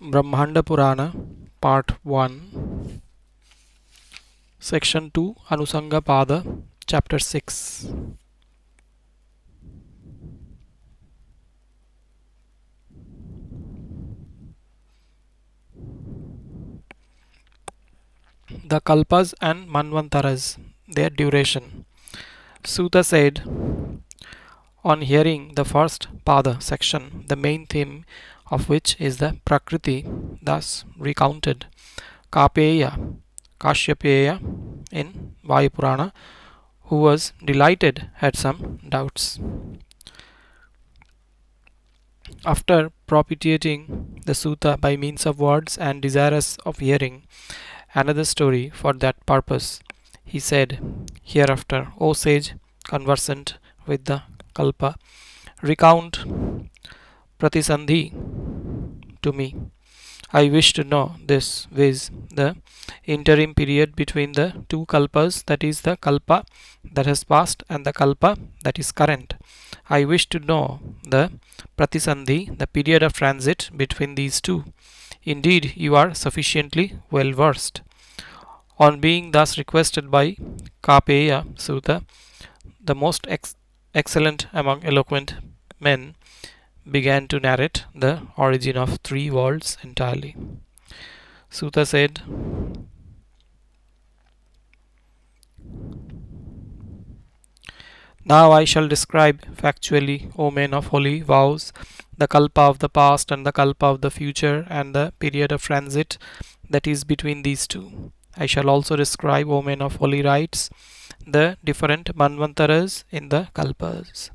Brahmanda Purana, Part 1, Section 2, Anusanga Pada, Chapter 6. The Kalpas and Manvantaras, their duration. Sutta said, on hearing the first Pada section, the main theme of which is the Prakriti, thus recounted, Kapeya, Kashyapya in Vayu Purana, who was delighted, had some doubts. After propitiating the sutta by means of words and desirous of hearing another story for that purpose, he said, hereafter, O sage conversant with the kalpa, recount pratisandhi to me. I wish to know this, viz., the interim period between the two kalpas, that is, the kalpa that has passed and the kalpa that is current. I wish to know the pratisandhi, the period of transit between these two. Indeed, you are sufficiently well versed. On being thus requested by Kapeya Sutta, the most excellent among eloquent men began to narrate the origin of three worlds entirely. Sutta said, now I shall describe factually, O men of holy vows, the kalpa of the past and the kalpa of the future and the period of transit that is between these two. I shall also describe, O men of holy rites, the different manvantaras in the kalpas.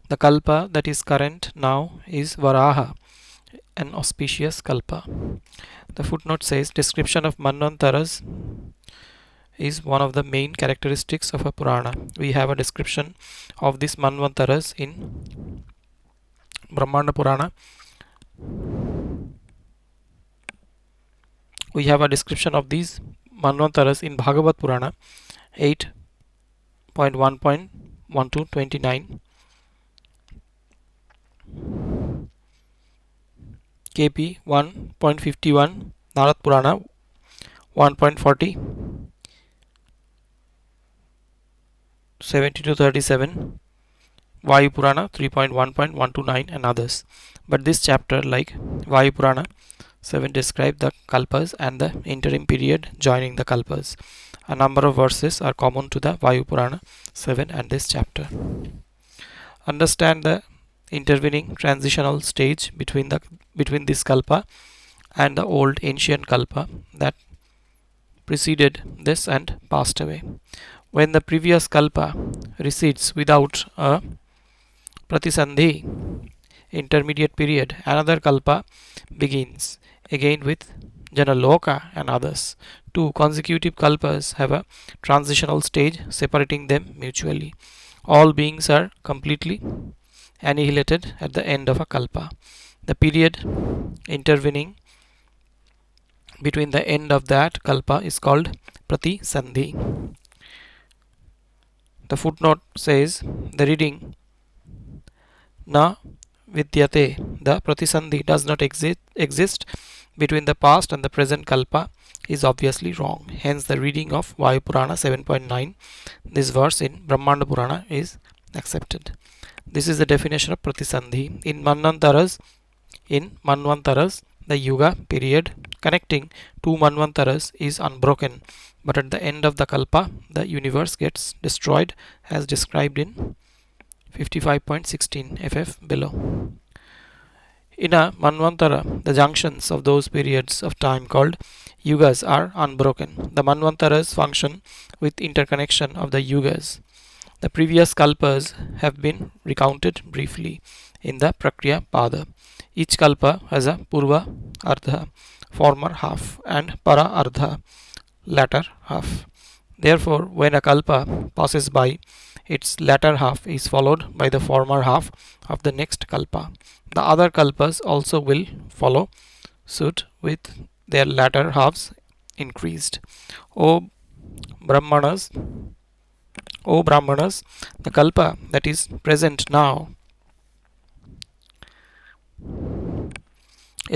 The kalpa that is current now is Varaha, an auspicious kalpa. The footnote says, description of manvantaras is one of the main characteristics of a Purana. We have a description of these Manvantaras in Brahmanda Purana. We have a description of these Manvantaras in Bhagavad Purana 8.1.1 to 29. KP 1.51, Narad Purana 1.40. 70 to 37, Vayu Purana 3.1.129 and others. But this chapter, like Vayu Purana 7, describes the kalpas and the interim period joining the kalpas. A number of verses are common to the Vayu Purana 7 and this chapter. Understand the intervening transitional stage between this kalpa and the old ancient kalpa that preceded this and passed away. When the previous kalpa recedes without a pratisandhi, intermediate period, another kalpa begins, again with Janaloka and others. Two consecutive kalpas have a transitional stage separating them mutually. All beings are completely annihilated at the end of a kalpa. The period intervening between the end of that kalpa is called pratisandhi. The footnote says, the reading Na Vidyate, the pratisandhi does not exist between the past and the present kalpa, is obviously wrong. Hence the reading of Vayu Purana 7.9, this verse in Brahmanda Purana, is accepted. This is the definition of pratisandhi. In Manvantaras, the yuga period connecting two Manvantaras is unbroken, but at the end of the kalpa, the universe gets destroyed as described in 55.16 FF below. In a Manvantara, the junctions of those periods of time called yugas are unbroken. The Manvantaras function with interconnection of the yugas. The previous kalpas have been recounted briefly in the Prakriya Pada. Each kalpa has a Purva Ardha, former half, and Para Ardha, latter half. Therefore, when a kalpa passes by, its latter half is followed by the former half of the next kalpa. The other kalpas also will follow suit with their latter halves increased. O Brahmanas, the kalpa that is present now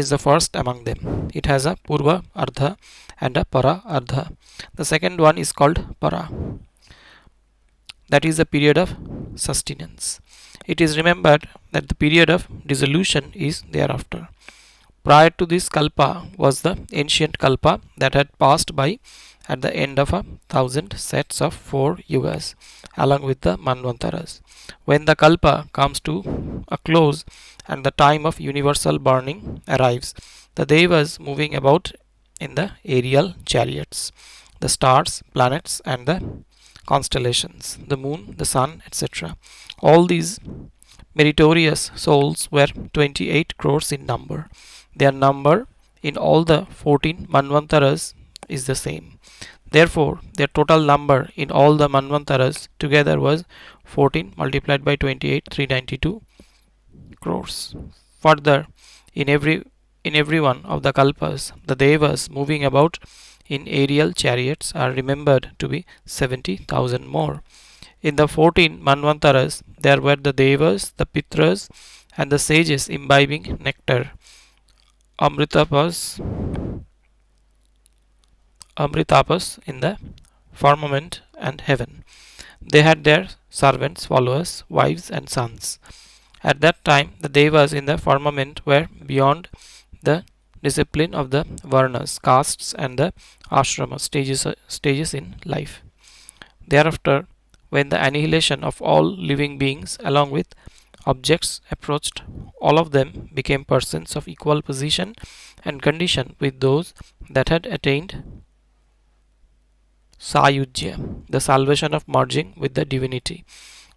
is the first among them. It has a Purva Ardha and a Para Ardha. The second one is called Para. That is the period of sustenance. It is remembered that the period of dissolution is thereafter. Prior to this Kalpa was the ancient Kalpa that had passed by at the end of 1,000 sets of 4 yugas along with the Manvantaras. When the Kalpa comes to a close and the time of universal burning arrives, the Devas moving about in the aerial chariots, the stars, planets, and the constellations, the moon, the sun, etc. All these meritorious souls were 28 crores in number. Their number in all the 14 Manvantaras is the same. Therefore, their total number in all the Manvantaras together was 14 multiplied by 28, 392 crores. Further, in every one of the Kalpas, the Devas moving about in aerial chariots are remembered to be 70,000 more. In the 14 Manvantaras, there were the Devas, the Pitras, and the sages imbibing nectar, Amritapas in the firmament and heaven. They had their servants, followers, wives, and sons. At that time, the Devas in the firmament were beyond the discipline of the Varnas, castes, and the ashrama stages in life. Thereafter, when the annihilation of all living beings along with objects approached, all of them became persons of equal position and condition with those that had attained Sayujya, the salvation of merging with the divinity.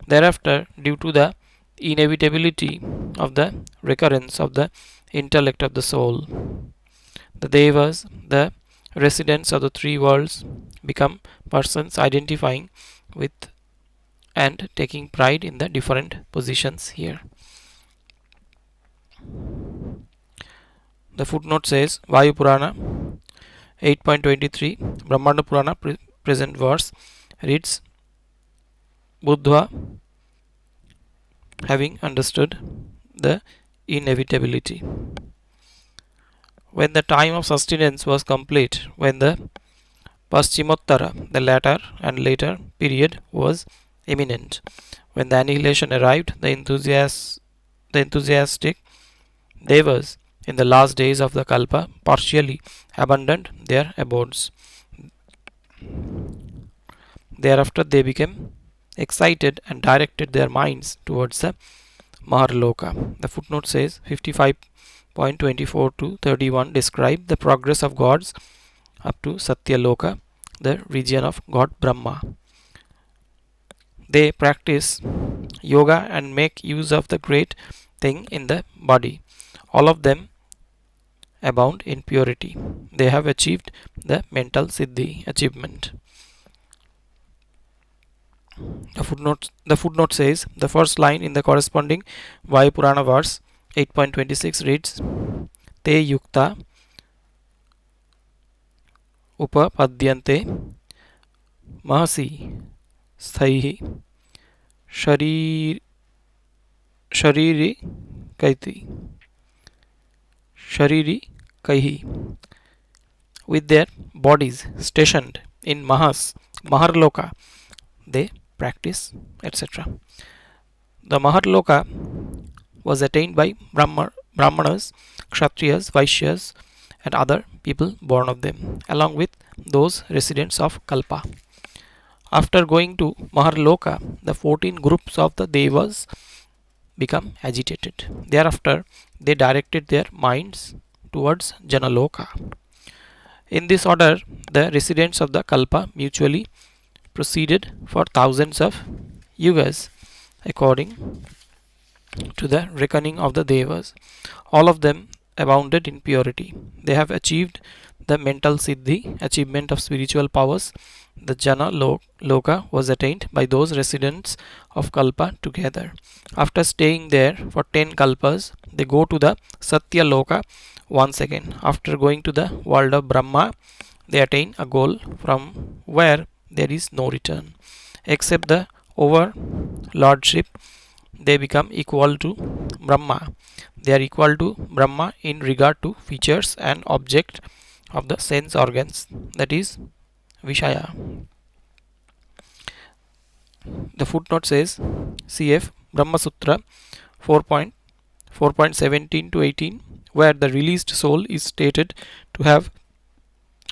Thereafter, due to the inevitability of the recurrence of the intellect of the soul, the Devas, the residents of the three worlds, become persons identifying with and taking pride in the different positions here. The footnote says Vayu Purana 8.23, Brahmanda Purana present verse reads Buddha, having understood the inevitability. When the time of sustenance was complete, when the Paschimottara, the latter and later period, was imminent, when the annihilation arrived, the enthusiastic Devas in the last days of the Kalpa partially abandoned their abodes. Thereafter they became excited and directed their minds towards the Maharloka. The footnote says 55.24 to 31 describe the progress of gods up to Satyaloka, the region of God Brahma. They practice yoga and make use of the great thing in the body. All of them abound in purity. They have achieved the mental siddhi achievement. The footnote says the first line in the corresponding Vayu Purana verse 8.26 reads Te yukta upapadyante mahasi sthaihi shariri kaihi, with their bodies stationed in Maharloka, they practice, etc. The Maharloka was attained by Brahmanas, Kshatriyas, Vaishyas, and other people born of them, along with those residents of Kalpa. After going to Maharloka, the 14 groups of the Devas become agitated. Thereafter, they directed their minds towards Janaloka. In this order, the residents of the Kalpa mutually proceeded for thousands of yugas according to the reckoning of the Devas. All of them abounded in purity. They have achieved the mental siddhi, achievement of spiritual powers. The Jana Loka was attained by those residents of Kalpa together. After staying there for 10 Kalpas, they go to the Satya Loka once again. After going to the world of Brahma, they attain a goal from where there is no return, except the overlordship, they become equal to Brahma. They are equal to Brahma in regard to features and object of the sense organs, that is Vishaya. The footnote says CF Brahma Sutra 4.17 to 18, where the released soul is stated to have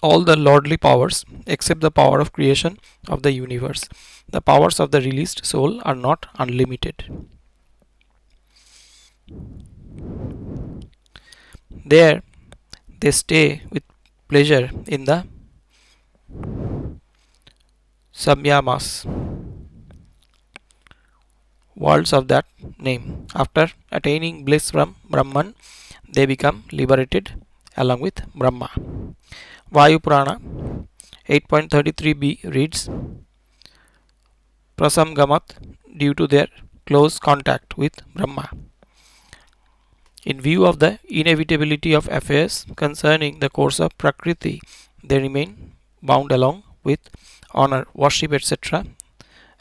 all the lordly powers except the power of creation of the universe. The powers of the released soul are not unlimited. There they stay with pleasure in the samyamas, worlds of that name. After attaining bliss from Brahman, they become liberated along with Brahma. Vayu Purana 8.33b reads Prasamgamat due to their close contact with Brahma. In view of the inevitability of affairs concerning the course of Prakriti, they remain bound along with honor, worship, etc.,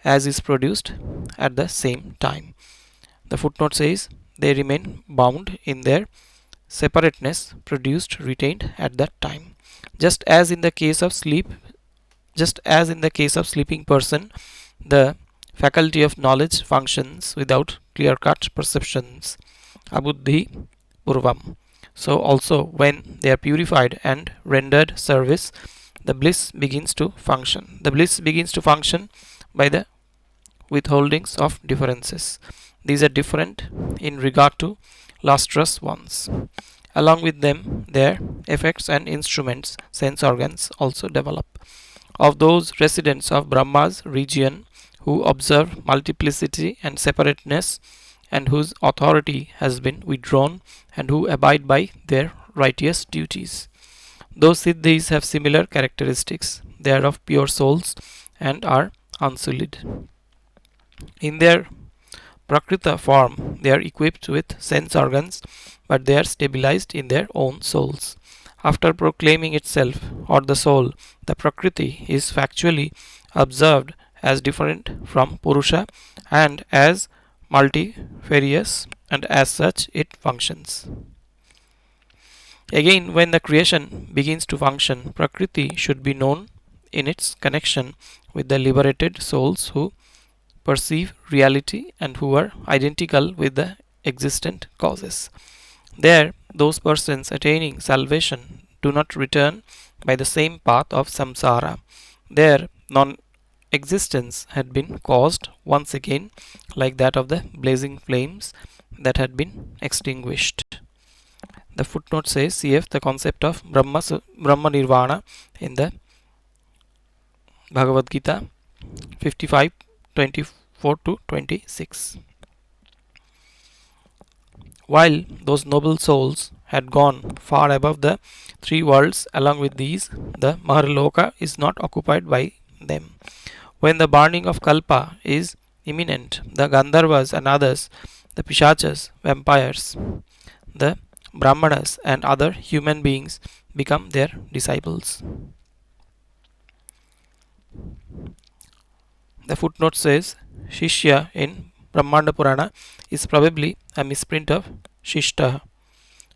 as is produced at the same time. The footnote says they remain bound in their separateness produced retained at that time. Just as in the case of sleeping person, the faculty of knowledge functions without clear-cut perceptions, abuddhi purvam. So also when they are purified and rendered service, the bliss begins to function. The bliss begins to function by the withholdings of differences. These are different in regard to lustrous ones. Along with them, their effects and instruments, sense organs, also develop. Of those residents of Brahma's region who observe multiplicity and separateness, and whose authority has been withdrawn, and who abide by their righteous duties. Those siddhis have similar characteristics. They are of pure souls and are unsullied. In their Prakrita form, they are equipped with sense organs, but they are stabilized in their own souls. After proclaiming itself, or the soul, the Prakriti is factually observed as different from Purusha and as multifarious, and as such it functions. Again, when the creation begins to function, Prakriti should be known in its connection with the liberated souls who perceive reality and who are identical with the existent causes. There, those persons attaining salvation do not return by the same path of samsara. Their non-existence had been caused once again, like that of the blazing flames that had been extinguished. The footnote says CF the concept of Brahma Nirvana in the Bhagavad Gita 55:24 to 26. While those noble souls had gone far above the three worlds, along with these, the Maharloka is not occupied by them. When the burning of Kalpa is imminent, the Gandharvas and others, the Pishachas, vampires, the Brahmanas and other human beings become their disciples. The footnote says Shishya in Brahmanda Purana is probably a misprint of Shishta,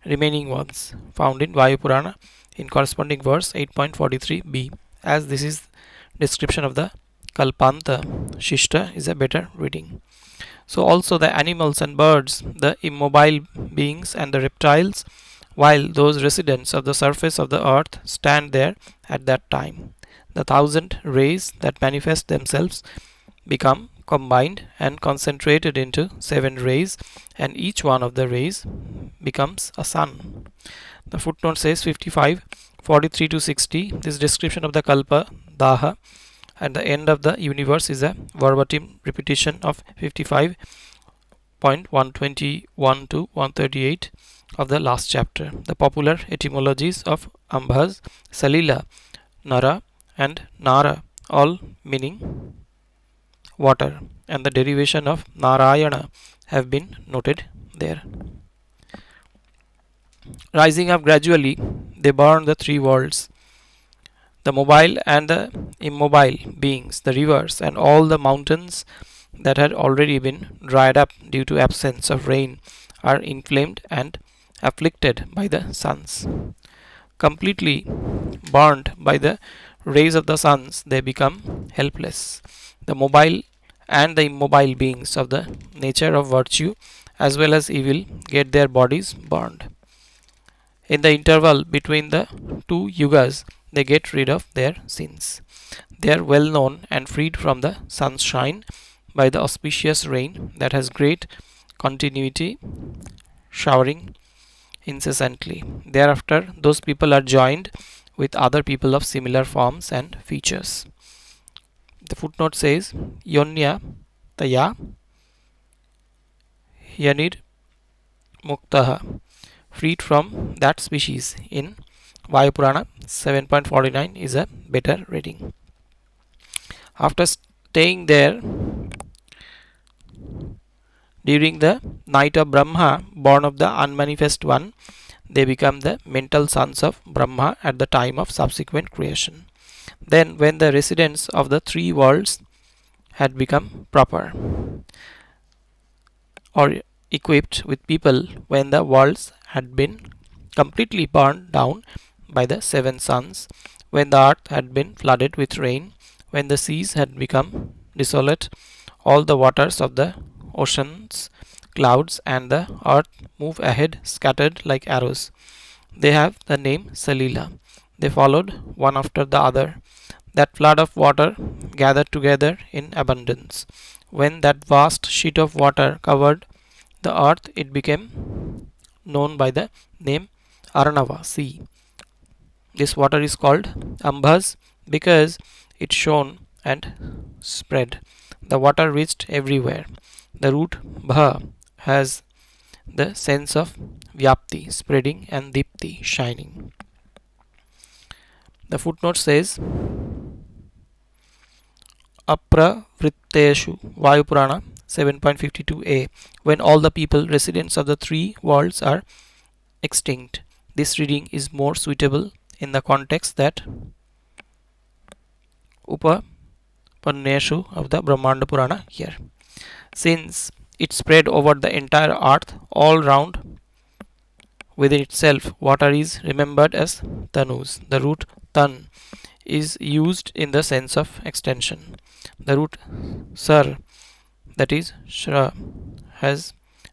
remaining ones, found in Vayu Purana in corresponding verse 8.43b. As this is description of the Kalpanta, Shishta is a better reading. So also the animals and birds, the immobile beings and the reptiles, while those residents of the surface of the earth stand there at that time. The 1,000 rays that manifest themselves become combined and concentrated into 7 rays, and each one of the rays becomes a sun. The footnote says 55:43 to 60. This description of the Kalpa, Daha, at the end of the universe is a verbatim repetition of 55.121 to 138 of the last chapter. The popular etymologies of Ambhas, Salila, Nara and Nara, all meaning water, and the derivation of Narayana have been noted there. Rising up gradually, they burn the three worlds, the mobile and the immobile beings, the rivers and all the mountains that had already been dried up due to absence of rain are inflamed and afflicted by the suns. Completely burned by the rays of the suns, they become helpless. The mobile and the immobile beings of the nature of virtue as well as evil get their bodies burned. In the interval between the two yugas, they get rid of their sins. They are well known and freed from the sunshine by the auspicious rain that has great continuity, showering incessantly. Thereafter, those people are joined with other people of similar forms and features. The footnote says, Yonya Taya Yanir Muktaha, freed from that species in Vayu Purana 7.49 is a better reading. After staying there during the night of Brahma, born of the unmanifest one, they become the mental sons of Brahma at the time of subsequent creation. Then, when the residents of the three worlds had become proper or equipped with people, when the worlds had been completely burned down by the seven suns, when the earth had been flooded with rain, when the seas had become desolate, all the waters of the oceans, clouds, and the earth move ahead scattered like arrows. They have the name Salila. They followed one after the other. That flood of water gathered together in abundance. When that vast sheet of water covered the earth, it became known by the name Aranava, sea. This water is called Ambas because it shone and spread. The water reached everywhere. The root Bha has the sense of Vyapti, spreading, and Dipti, shining. The footnote says, Apravritteshu, Vayu Purana 7.52a, when all the people residents of the three worlds are extinct. This reading is more suitable in the context that Upapanneshu of the Brahmanda Purana here. Since it spread over the entire earth all round within itself, water is remembered as Tanus. The root Tan is used in the sense of extension. The root Sar, that is Shra, has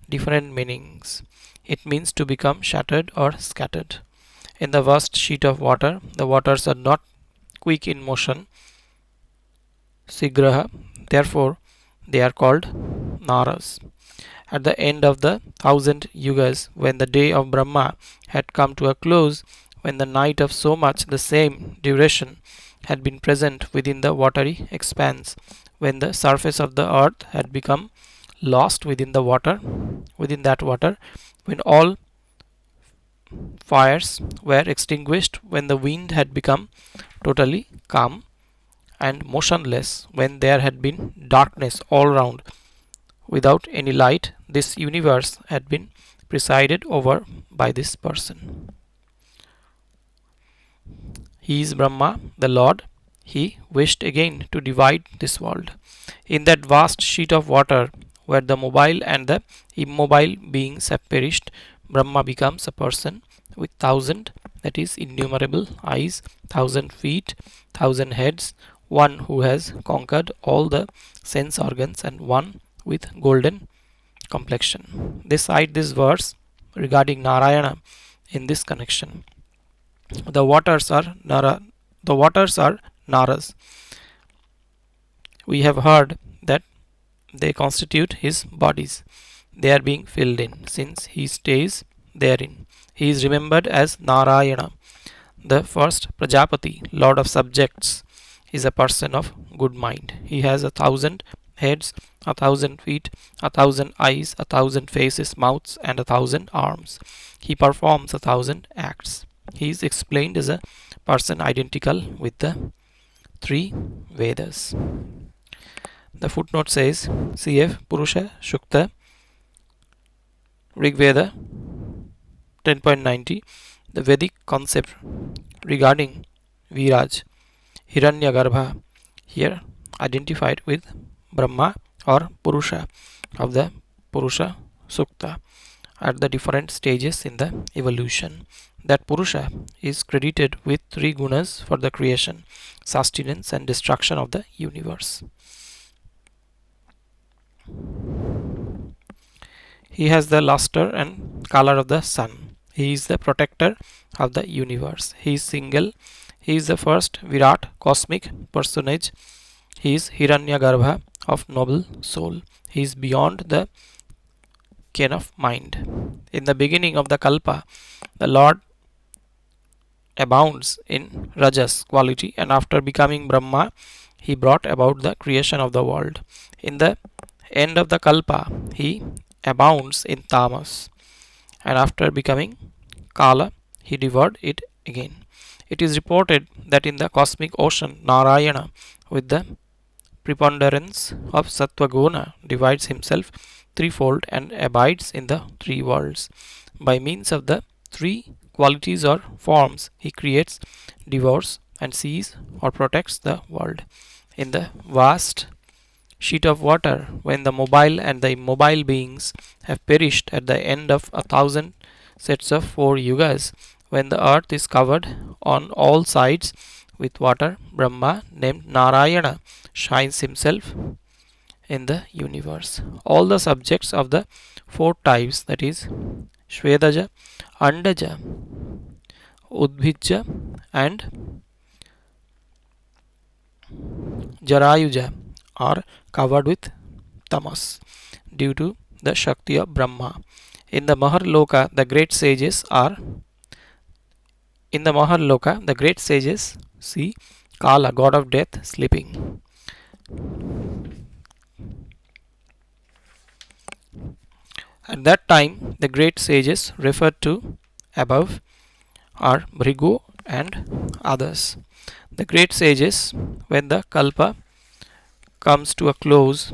different meanings. It means to become shattered or scattered. In the vast sheet of water, the waters are not quick in motion, Sigraha, therefore they are called Naras. At the end of the 1,000 yugas, when the day of Brahma had come to a close, when the night of so much the same duration had been present within the watery expanse, when the surface of the earth had become lost within the water, within that water, when all fires were extinguished, when the wind had become totally calm and motionless, when there had been darkness all round without any light, this universe had been presided over by this person. He is Brahma, the Lord. He wished again to divide this world. In that vast sheet of water, where the mobile and the immobile beings have perished, Brahma becomes a person with 1,000, that is innumerable eyes, 1,000 feet, 1,000 heads, one who has conquered all the sense organs, and one with golden complexion. They cite this verse regarding Narayana in this connection. The waters are Naras. We have heard that they constitute his bodies. They are being filled in, since he stays therein. He is remembered as Narayana. The first Prajapati, Lord of subjects, is a person of good mind. He has 1,000 heads, 1,000 feet, 1,000 eyes, 1,000 faces, mouths, and 1,000 arms. He performs 1,000 acts. He is explained as a person identical with the three Vedas. The footnote says, CF Purusha Shukta Rig Veda 10.90, the Vedic concept regarding Viraj, Hiranyagarbha, here identified with Brahma or Purusha of the Purusha Sukta at the different stages in the evolution. That Purusha is credited with three gunas for the creation, sustenance, and destruction of the universe. He has the luster and color of the sun. He is the protector of the universe. He is single. He is the first Virat cosmic personage. He is Hiranyagarbha of noble soul. He is beyond the ken of mind. In the beginning of the Kalpa, the Lord abounds in Rajas quality, and after becoming Brahma, he brought about the creation of the world. In the end of the Kalpa, he abounds in Tamas, and after becoming Kala, he devoured it again. It is reported that in the cosmic ocean, Narayana, with the preponderance of Sattva divides himself threefold and abides in the three worlds. By means of the three qualities or forms, he creates, devours, and sees or protects the world. In the vast sheet of water, when the mobile and the immobile beings have perished at the end of 1,000 sets of 4 yugas, when the earth is covered on all sides with water, Brahma, named Narayana, shines himself in the universe. All the subjects of the four types, that is, Shvedaja, Andaja, Udbhija, and Jarayuja, are covered with tamas due to the Shakti of Brahma. In the Maharloka, the great sages see Kala, god of death, sleeping. At that time, the great sages referred to above are Bhrigu and others. The great sages, when the Kalpa comes to a close,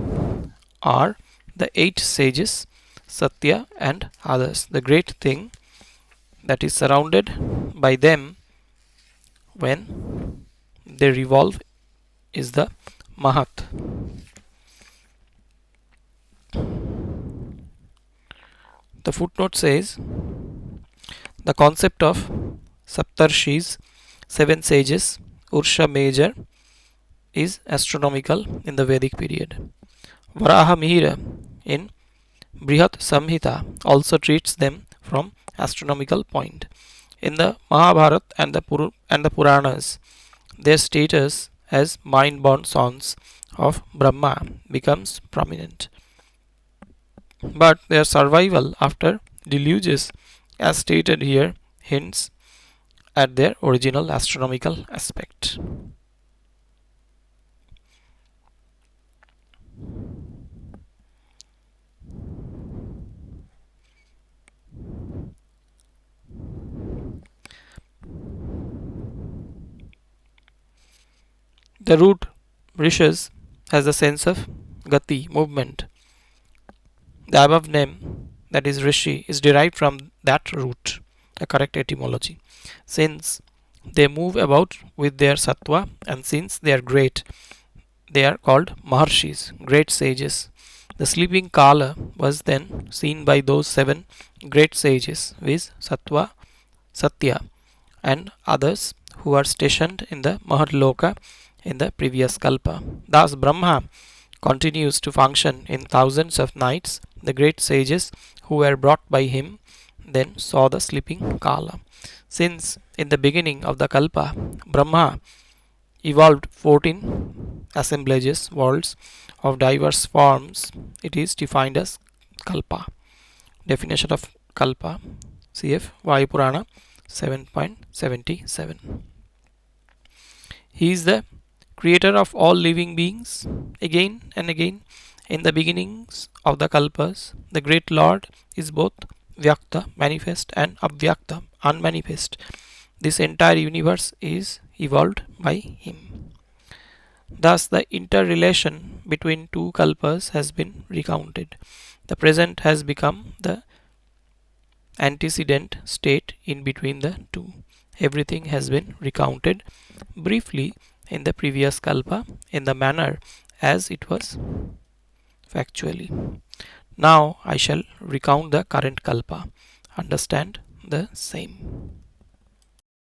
are the 8 sages, Satya and others. The great thing that is surrounded by them when they revolve is the Mahat. The footnote says the concept of Saptarshis, 7 sages, Ursha major, is astronomical in the Vedic period. Varaha Mihira in Brihat Samhita also treats them from astronomical point. In the Mahabharata and the Puranas, their status as mind-born sons of Brahma becomes prominent. But their survival after deluges, as stated here, hints at their original astronomical aspect. The root Rishas has a sense of gati, movement. The above name, that is Rishi, is derived from that root, the correct etymology. Since they move about with their sattva, and since they are great, they are called Maharshis, great sages. The sleeping Kala was then seen by those 7 great sages, viz. Sattva, Satya, and others who are stationed in the Maharloka in the previous Kalpa. Thus, Brahma continues to function in thousands of nights. The great sages who were brought by him then saw the sleeping Kala. Since in the beginning of the Kalpa, Brahma evolved 14 assemblages, worlds of diverse forms, it is defined as Kalpa. Definition of Kalpa, cf. Vayu Purana 7.77. He is the creator of all living beings. Again and again, in the beginnings of the Kalpas, the great Lord is both Vyakta, manifest, and Avyakta, unmanifest. This entire universe is evolved by him. Thus, the interrelation between two Kalpas has been recounted. The present has become the antecedent state in between the two. Everything has been recounted briefly in the previous Kalpa in the manner as it was factually. Now I shall recount the current kalpa. Understand the same.